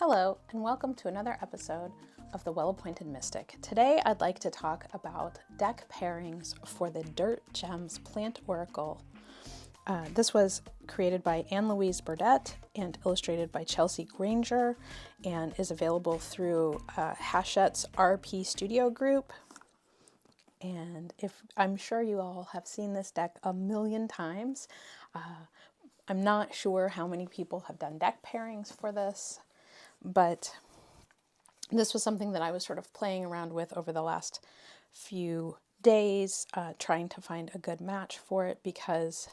Hello, and welcome to another episode of The Well-Appointed Mystic. Today, I'd like to talk about deck pairings for the Dirt Gems Plant Oracle. This was created by Anne-Louise Burdett and illustrated by Chelsea Granger, and is available through Hachette's RP Studio Group. And I'm sure you all have seen this deck a million times. I'm not sure how many people have done deck pairings for this, but this was something that I was sort of playing around with over the last few days, trying to find a good match for it, because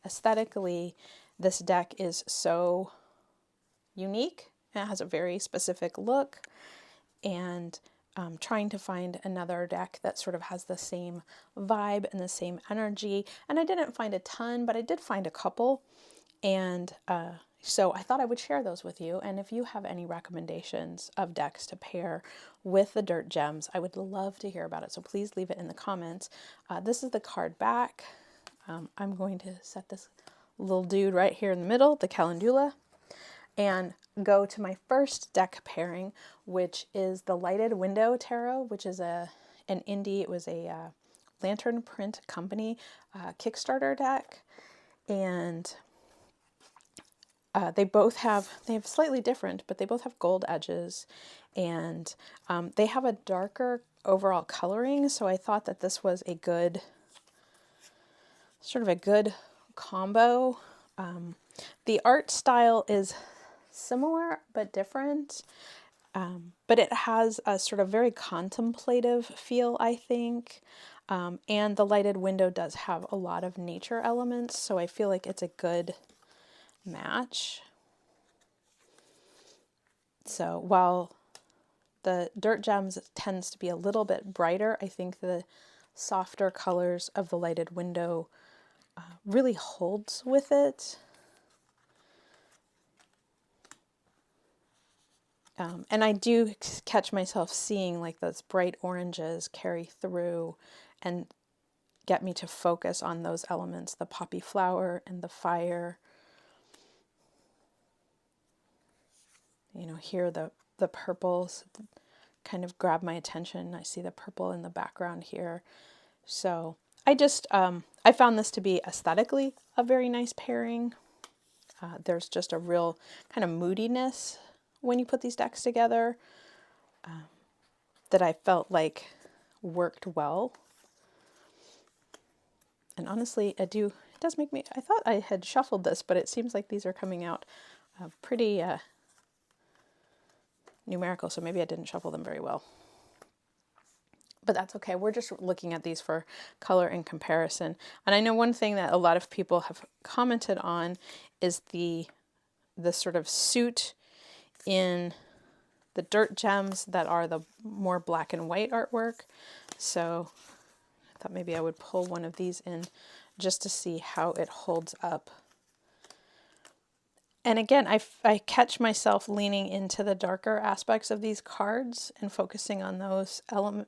aesthetically this deck is so unique and it has a very specific look, and trying to find another deck that sort of has the same vibe and the same energy. And I didn't find a ton, but I did find a couple, and so I thought I would share those with you. And if you have any recommendations of decks to pair with the Dirt Gems, I would love to hear about it. So please leave it in the comments. This is the card back. I'm going to set this little dude right here in the middle, the Calendula, and go to my first deck pairing, which is the Lighted Window Tarot, which is an indie. It was a Lantern Print Company Kickstarter deck, and they have slightly different, but they both have gold edges, and they have a darker overall coloring. So I thought that this was a good, sort of a good combo. The art style is similar but different, but it has a sort of very contemplative feel, I think. And the Lighted Window does have a lot of nature elements, so I feel like it's a good match. So while the Dirt Gems tends to be a little bit brighter, I think the softer colors of the Lighted Window really holds with it. And I do catch myself seeing like those bright oranges carry through and get me to focus on those elements, the poppy flower and the fire. You know, here the purples kind of grab my attention. I see the purple in the background here. So I just, I found this to be aesthetically a very nice pairing. There's just a real kind of moodiness when you put these decks together that I felt like worked well. And honestly, it does make me, I thought I had shuffled this, but it seems like these are coming out pretty numerical, so maybe I didn't shuffle them very well. But that's okay. We're just looking at these for color and comparison. And I know one thing that a lot of people have commented on is the sort of suit in the Dirt Gems that are the more black and white artwork. So I thought maybe I would pull one of these in just to see how it holds up. And again, I catch myself leaning into the darker aspects of these cards and focusing on those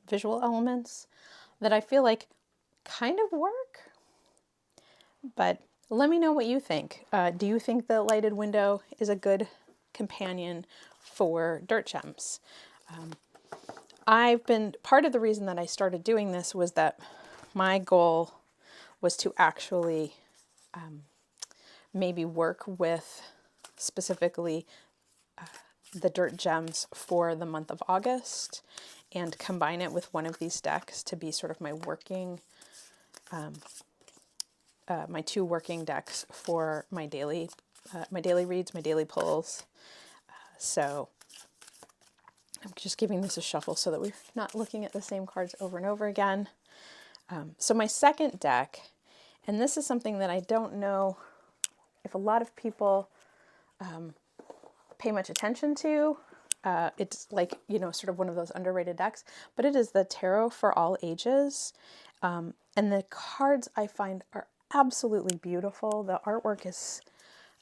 visual elements that I feel like kind of work. But let me know what you think. Do you think the Lighted Window is a good companion for Dirt Gems? Part of the reason that I started doing this was that my goal was to actually maybe work with specifically the Dirt Gems for the month of August and combine it with one of these decks to be sort of my working, my two working decks for my daily reads, my daily pulls. So I'm just giving this a shuffle so that we're not looking at the same cards over and over again. So my second deck, and this is something that I don't know if a lot of people pay much attention to. It's like, you know, sort of one of those underrated decks, but it is the Tarot for All Ages. And the cards I find are absolutely beautiful. The artwork is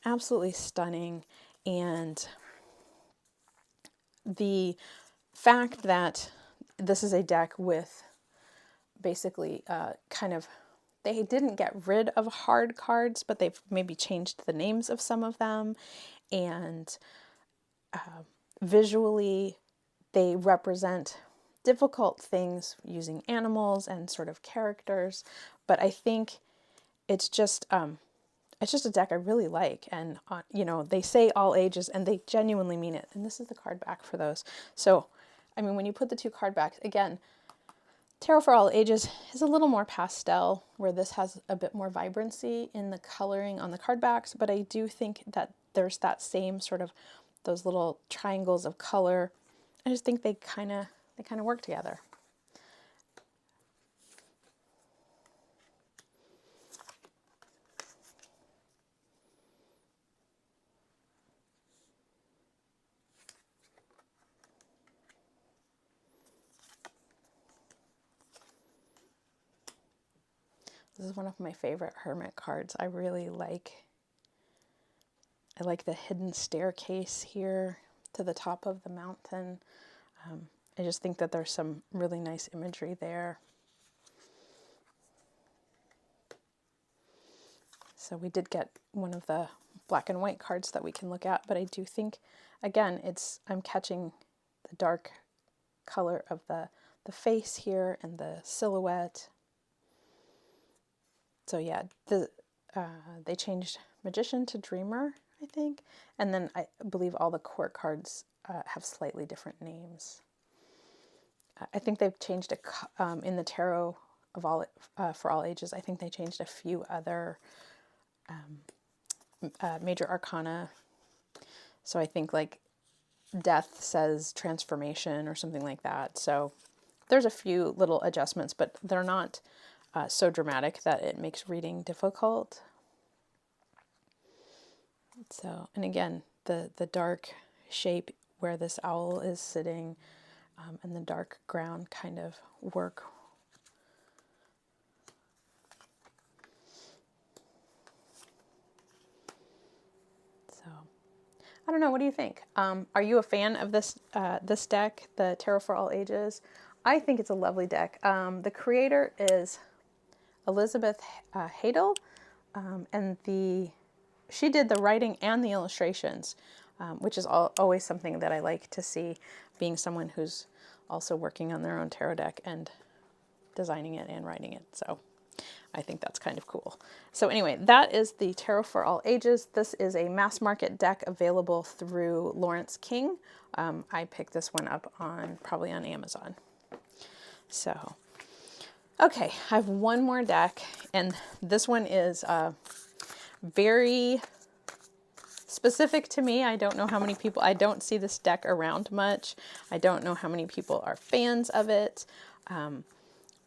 absolutely stunning. And the fact that this is a deck with basically they didn't get rid of hard cards, but they've maybe changed the names of some of them. And visually they represent difficult things using animals and sort of characters, but I think it's just a deck I really like, and you know, they say all ages and they genuinely mean it. And this is the card back for those. So, I mean, when you put the two card backs, again, Tarot for All Ages is a little more pastel, where this has a bit more vibrancy in the coloring on the card backs, but I do think that there's that same sort of those little triangles of color. I just think they kind of work together. This is one of my favorite Hermit cards. I like the hidden staircase here to the top of the mountain. I just think that there's some really nice imagery there. So we did get one of the black and white cards that we can look at, but I do think, again, I'm catching the dark color of the face here and the silhouette. So yeah, they changed Magician to Dreamer, I think. And then I believe all the court cards have slightly different names. I think they've changed in the Tarot of all for all ages. I think they changed a few other major arcana. So I think like Death says transformation or something like that. So there's a few little adjustments, but they're not so dramatic that it makes reading difficult. So, and again, the dark shape where this owl is sitting and the dark ground kind of work. So, I don't know. What do you think? Are you a fan of this deck, the Tarot for All Ages? I think it's a lovely deck. The creator is Elizabeth Hadel, and she did the writing and the illustrations, which is always something that I like to see, being someone who's also working on their own tarot deck and designing it and writing it. So I think that's kind of cool. So anyway, that is the Tarot for All Ages. This is a mass market deck available through Lawrence King. I picked this one up probably on Amazon. So, okay, I have one more deck, and this one is very specific to me. I don't know how many people, I don't see this deck around much. I don't know how many people are fans of it,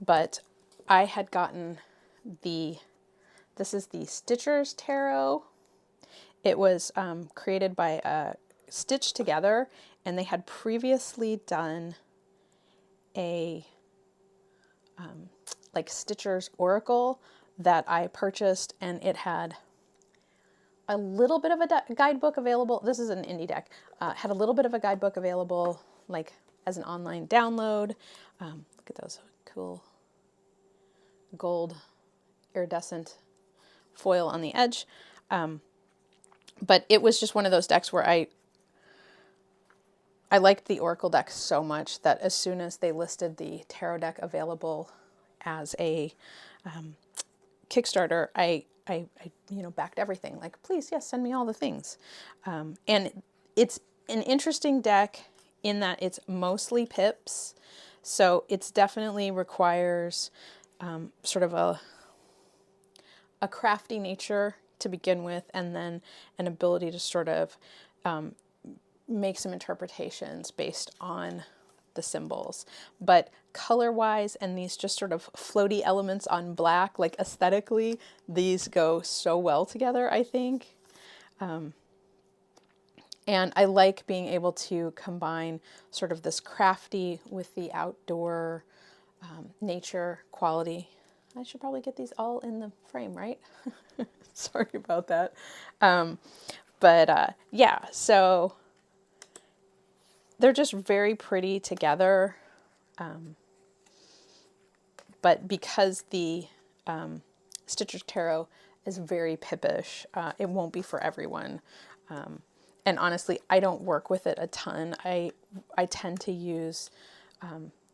but I had gotten this is the Stitcher's Tarot. It was created by Stitch Together, and they had previously done a like Stitcher's Oracle that I purchased, and it had a little bit of a guidebook available. This is an indie deck. Had a little bit of a guidebook available, like as an online download. Look at those cool gold iridescent foil on the edge. But it was just one of those decks where I liked the Oracle deck so much that as soon as they listed the tarot deck available as a Kickstarter, I backed everything. Like, please, yes, send me all the things. And it's an interesting deck in that it's mostly pips, so it's definitely requires sort of a crafty nature to begin with, and then an ability to sort of make some interpretations based on the symbols. But color-wise, and these just sort of floaty elements on black, like aesthetically, these go so well together, I think. And I like being able to combine sort of this crafty with the outdoor nature quality. I should probably get these all in the frame, right? Sorry about that. Yeah, so they're just very pretty together. But because the Stitcher's Tarot is very pippish, it won't be for everyone. And honestly, I don't work with it a ton. I tend to use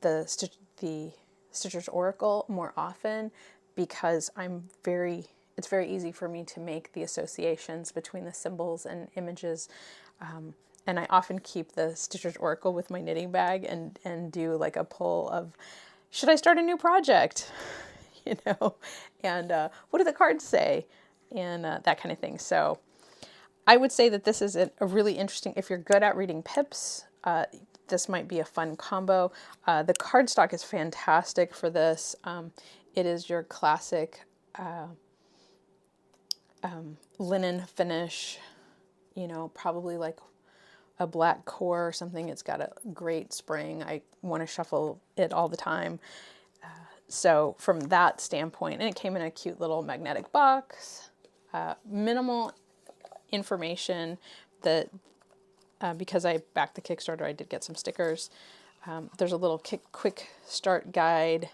the Stitcher's Oracle more often because it's very easy for me to make the associations between the symbols and images. And I often keep the Stitcher's Oracle with my knitting bag and do like a poll of, should I start a new project? You know, and what do the cards say? And that kind of thing. So I would say that this is a really interesting, if you're good at reading pips, this might be a fun combo. The cardstock is fantastic for this. It is your classic linen finish, you know, probably like a black core or something. It's got a great spring. I want to shuffle it all the time. So from that standpoint, and it came in a cute little magnetic box, minimal information that, because I backed the Kickstarter, I did get some stickers. There's a little quick start guide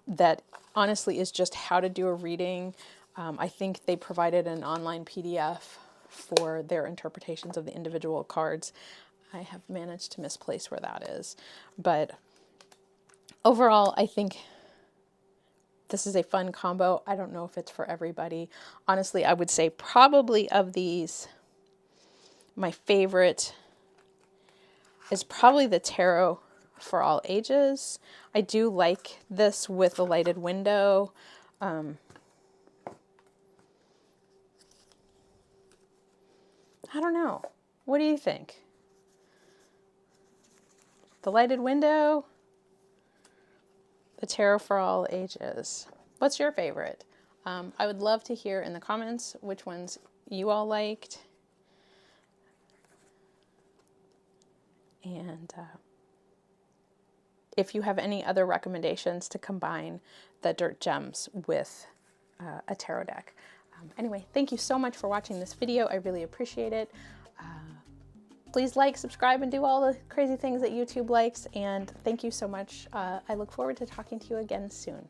that honestly is just how to do a reading. I think they provided an online PDF for their interpretations of the individual cards. I have managed to misplace where that is. But overall, I think this is a fun combo. I don't know if it's for everybody. Honestly, I would say probably of these, my favorite is probably the Tarot for All Ages. I do like this with the lighted window. I don't know. What do you think? The lighted window, the Tarot for All Ages. What's your favorite? I would love to hear in the comments which ones you all liked. And if you have any other recommendations to combine the Dirt Gems with a tarot deck. Anyway, thank you so much for watching this video. I really appreciate it. Please like, subscribe, and do all the crazy things that YouTube likes. And thank you so much. I look forward to talking to you again soon.